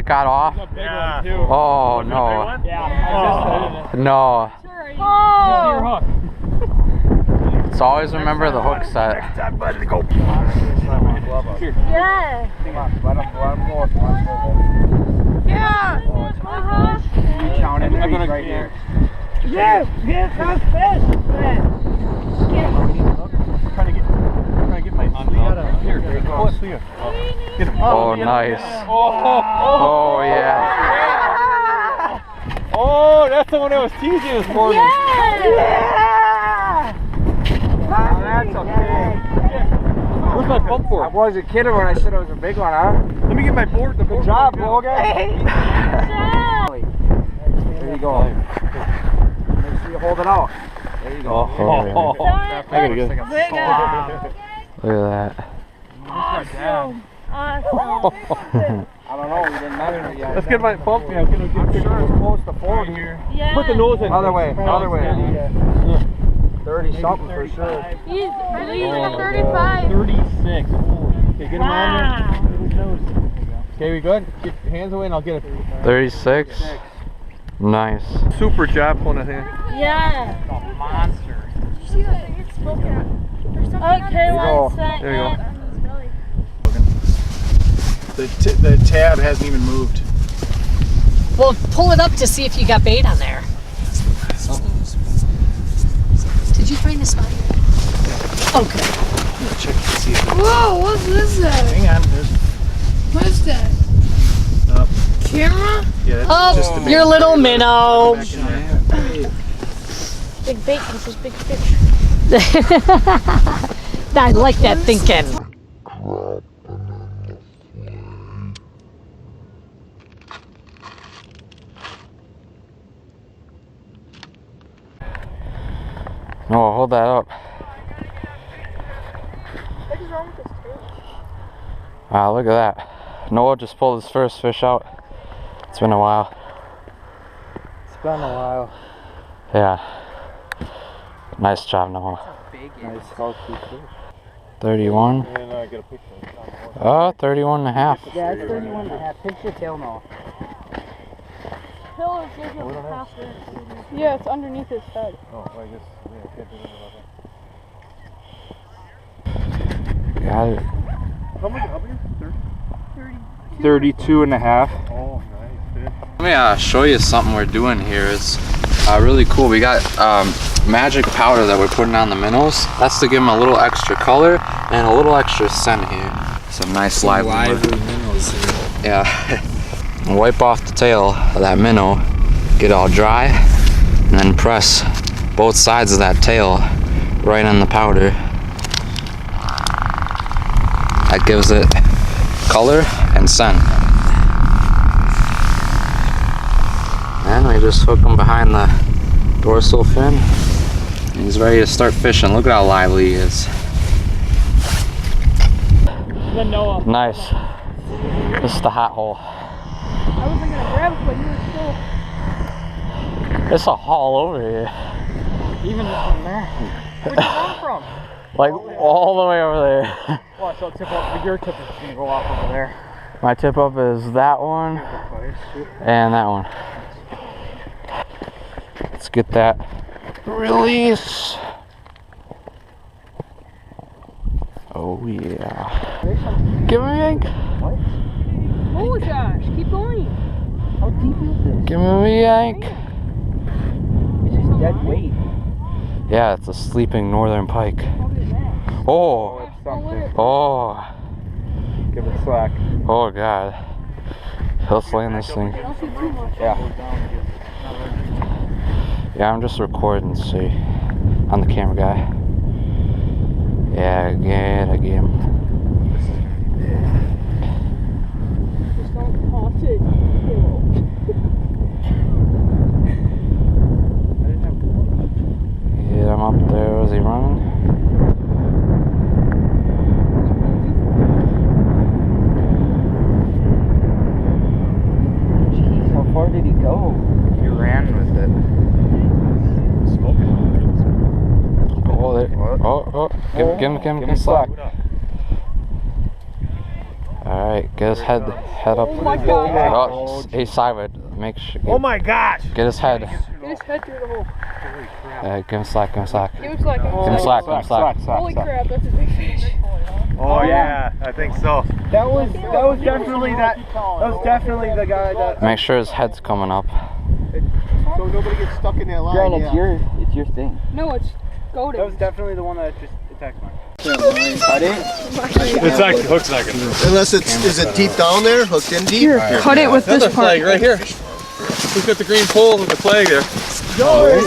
it got off? Yeah. Oh, no. Yeah. No. Oh! Let's always remember the hook set. Next time, buddy, go. Yeah. Come on, let him go. Yeah. Down in there, he's right here. Yes, yes, that's fish. Trying to get my here. Pull it through. Get him. Oh, nice. Oh, yeah. Oh, that's the one that was teasing this morning. Yeah. Oh, that's okay. Where's my pump for? I wasn't kidding when I said it was a big one, huh? Let me get my board. Good job, Logan. There you go. Make sure you hold it out. There you go. Oh, yeah. I gotta get it. Look at that. Awesome. I don't know, we didn't measure it yet. Let's get my pump. Yeah, I'm sure it's close to 40 here. Yeah. Put the nose in. Other way. 30 something for sure. He's leaving a 35. 36. Okay, get him on there. Okay, we good? Get your hands away and I'll get it. 36. Nice. Super job pulling that thing. Yeah. It's a monster. See that thing it's smoking out. Okay, one second. There you go. The tab hasn't even moved. Well, pull it up to see if you got bait on there. Did you find the spot? Okay. Check to see if Whoa, what's this at? hang on. What is that? Camera? Yeah, Oh, just the your little minnow. Big bait versus big fish. I like that thinking. No, hold that up. What is wrong with this tail? Wow, look at that. Noah just pulled his first fish out. It's been a while. It's been a while. Yeah. Nice job, Noah. Nice healthy fish. 31. And I get a picture. 31 and a half. Yeah, it's 31 and a half. Pinch your tail now. Tail is usually half there. Yeah, it's underneath his head. Oh, I guess I can't do that. Got it. How much? 32 and a half. Oh, nice fish. Let me show you something we're doing here. It's really cool. We got magic powder that we're putting on the minnows. That's to give them a little extra color and a little extra scent here. Some nice lively minnows here. Yeah. Wipe off the tail of that minnow, get it all dry, and then press both sides of that tail right on the powder. That gives it color and scent. And we just hook him behind the dorsal fin. And he's ready to start fishing. Look at how lively he is. Nice. This is the hot hole. I wasn't gonna grab it, but you were still. It's a haul over here. Even from there. Where'd you come from? Like all the way over there. Well, so tip up, your tip is gonna go off over there. My tip up is that one and that one. Let's get that release. Oh yeah. Give me a yank. Oh gosh, keep going. How deep is this? Give me a yank. It's just dead weight. Yeah, it's a sleeping northern pike. Oh. It's something. Oh. Give it slack. Oh god. Let's land this thing. Don't see too much. Yeah. Yeah, I'm just recording, see. I'm the camera guy. Yeah, I get him. Just don't toss it. Get him up there. Was he running? Jeez, how far did he go? He ran with it. Smoking. Oh, there. Oh. Give him slack. Alright. Alright, get his head up. Oh my God. Oh, hey, Simon, make sure. Oh my gosh! Get his head. Get his head through the hole. Give him slack, give him slack. Give him slack. Give him slack, give him slack. Holy crap, that's a big fish. Oh yeah, I think so. That was definitely the guy that. Make sure his head's coming up. So nobody gets stuck in that line. Grant, it's your thing. No, it's goated. That was definitely the one that just attacked me. Cut it. It's like hook's not gonna. Unless is it deep down there, hooked in deep? Cut it with this part. right here. Who's got the green pole with the flag there? Joey!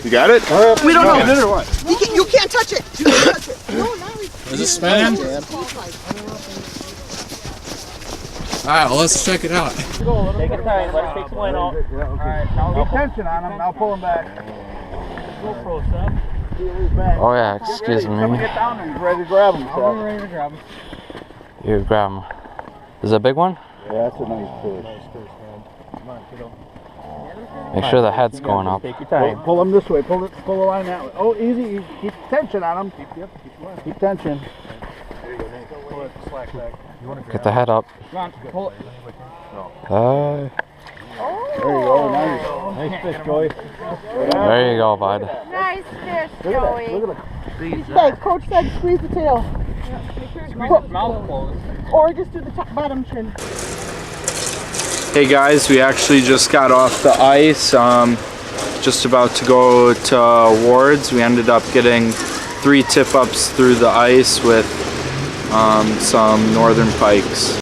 You got it? We don't know. You can't touch it! You can't touch it! Is it spinning? Alright, well, let's check it out. Take your time. Let us take some line off. Alright, now get tension on him. Now pull him back. GoPro stuff. Oh yeah, excuse me. Get down and he's ready to grab him. I'm ready to grab him. You grab him. Is it a big one? Yeah, that's a nice fish. Make sure the head's going up. Take your time. Pull him this way. Pull the line that way. Oh, easy. Keep tension on him. Keep tension. Get the head up. Come on, pull it. There There you go. Nice fish, Joey. there you go, bud. Nice fish, Look Joey. at that. Hey, Coach said squeeze the tail. Squeeze his mouth closed. Or just do the top, bottom chin. Hey guys, we actually just got off the ice, just about to go to awards. We ended up getting 3 tip-ups through the ice with some northern pikes.